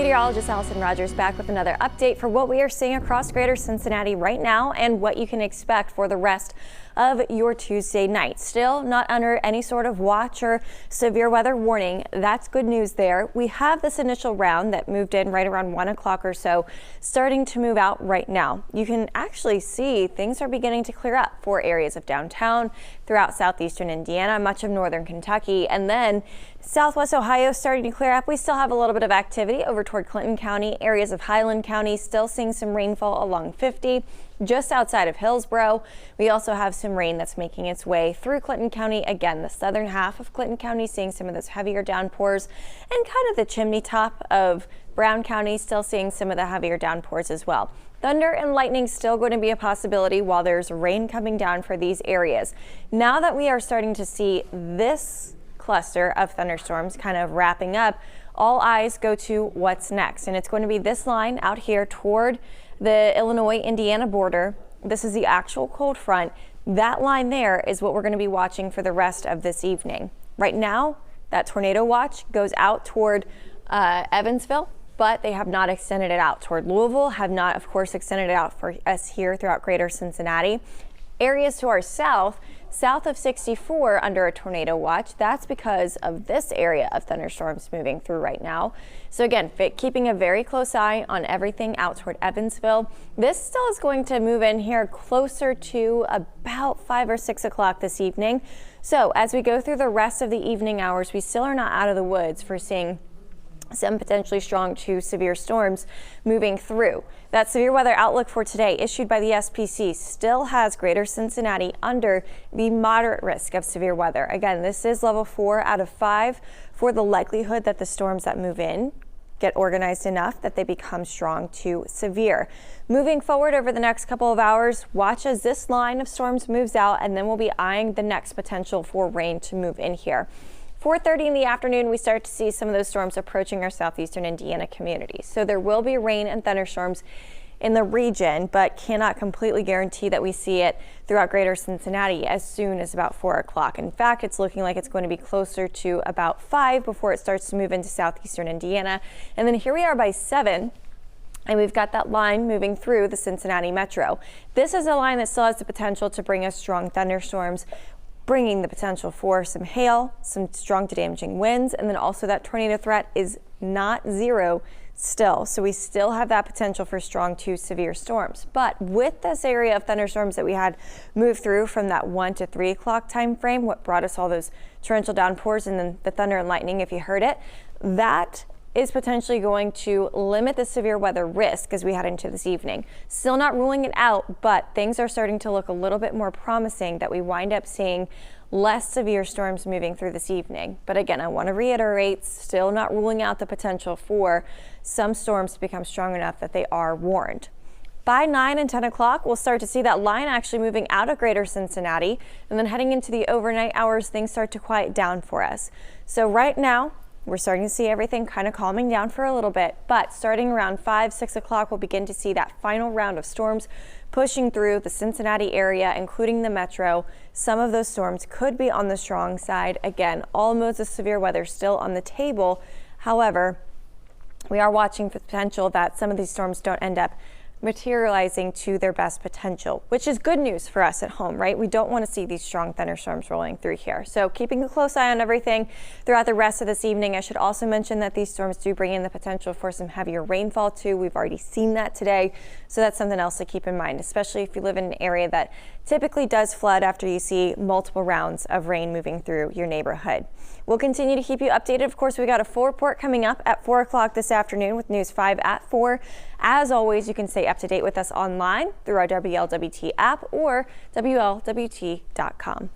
meteorologist Allison Rogers back with another update for what we are seeing across greater Cincinnati right now and what you can expect for the rest of your Tuesday night. Still not under any sort of watch or severe weather warning. That's good news there. We have this initial round that moved in right around 1 o'clock or so, starting to move out right now. You can actually see things are beginning to clear up for areas of downtown, throughout southeastern Indiana, much of northern Kentucky, and then southwest Ohio starting to clear up. We still have a little bit of activity over toward Clinton County, areas of Highland County, still seeing some rainfall along 50. Just outside of Hillsborough, we also have some rain that's making its way through Clinton County. Again, the southern half of Clinton County seeing some of those heavier downpours, and kind of the chimney top of Brown County still seeing some of the heavier downpours as well. Thunder and lightning still going to be a possibility while there's rain coming down for these areas. Now that we are starting to see this cluster of thunderstorms kind of wrapping up, all eyes go to what's next, and it's going to be this line out here toward the Illinois-Indiana border. This is the actual cold front. That line there is what we're going to be watching for the rest of this evening. Right now, that tornado watch goes out toward Evansville, but they have not extended it out toward Louisville, have not, of course, extended it out for us here throughout greater Cincinnati. Areas to our south of 64 under a tornado watch. That's because of this area of thunderstorms moving through right now. So again, keeping a very close eye on everything out toward Evansville. This still is going to move in here closer to about 5 or 6 o'clock this evening. So as we go through the rest of the evening hours, we still are not out of the woods for seeing some potentially strong to severe storms moving through. That severe weather outlook for today issued by the SPC still has greater Cincinnati under the moderate risk of severe weather. Again, this is level 4 out of 5 for the likelihood that the storms that move in get organized enough that they become strong to severe. Moving forward over the next couple of hours, watch as this line of storms moves out, and then we'll be eyeing the next potential for rain to move in here. 4:30 in the afternoon, we start to see some of those storms approaching our southeastern Indiana community. So there will be rain and thunderstorms in the region, but cannot completely guarantee that we see it throughout greater Cincinnati as soon as about 4 o'clock. In fact, it's looking like it's going to be closer to about 5 before it starts to move into southeastern Indiana. And then here we are by 7. And we've got that line moving through the Cincinnati metro. This is a line that still has the potential to bring us strong thunderstorms, bringing the potential for some hail, some strong to damaging winds, and then also that tornado threat is not zero still. So we still have that potential for strong to severe storms. But with this area of thunderstorms that we had move through from that 1 to 3 o'clock time frame, what brought us all those torrential downpours and then the thunder and lightning, if you heard it, that is potentially going to limit the severe weather risk as we head into this evening. Still not ruling it out, but things are starting to look a little bit more promising that we wind up seeing less severe storms moving through this evening. But again, I want to reiterate, still not ruling out the potential for some storms to become strong enough that they are warned. By 9 and 10 o'clock, we'll start to see that line actually moving out of greater Cincinnati, and then heading into the overnight hours, things start to quiet down for us. So right now, we're starting to see everything kind of calming down for a little bit, but starting around 5, 6 o'clock, we'll begin to see that final round of storms pushing through the Cincinnati area, including the metro. Some of those storms could be on the strong side. Again, all modes of severe weather still on the table. However, we are watching for the potential that some of these storms don't end up materializing to their best potential, which is good news for us at home, right? We don't want to see these strong thunderstorms rolling through here. So keeping a close eye on everything throughout the rest of this evening. I should also mention that these storms do bring in the potential for some heavier rainfall too. We've already seen that today. So that's something else to keep in mind, especially if you live in an area that typically does flood after you see multiple rounds of rain moving through your neighborhood. We'll continue to keep you updated. Of course, we got a full report coming up at 4 o'clock this afternoon with News 5 at 4. As always, you can stay up to date with us online through our WLWT app or WLWT.com.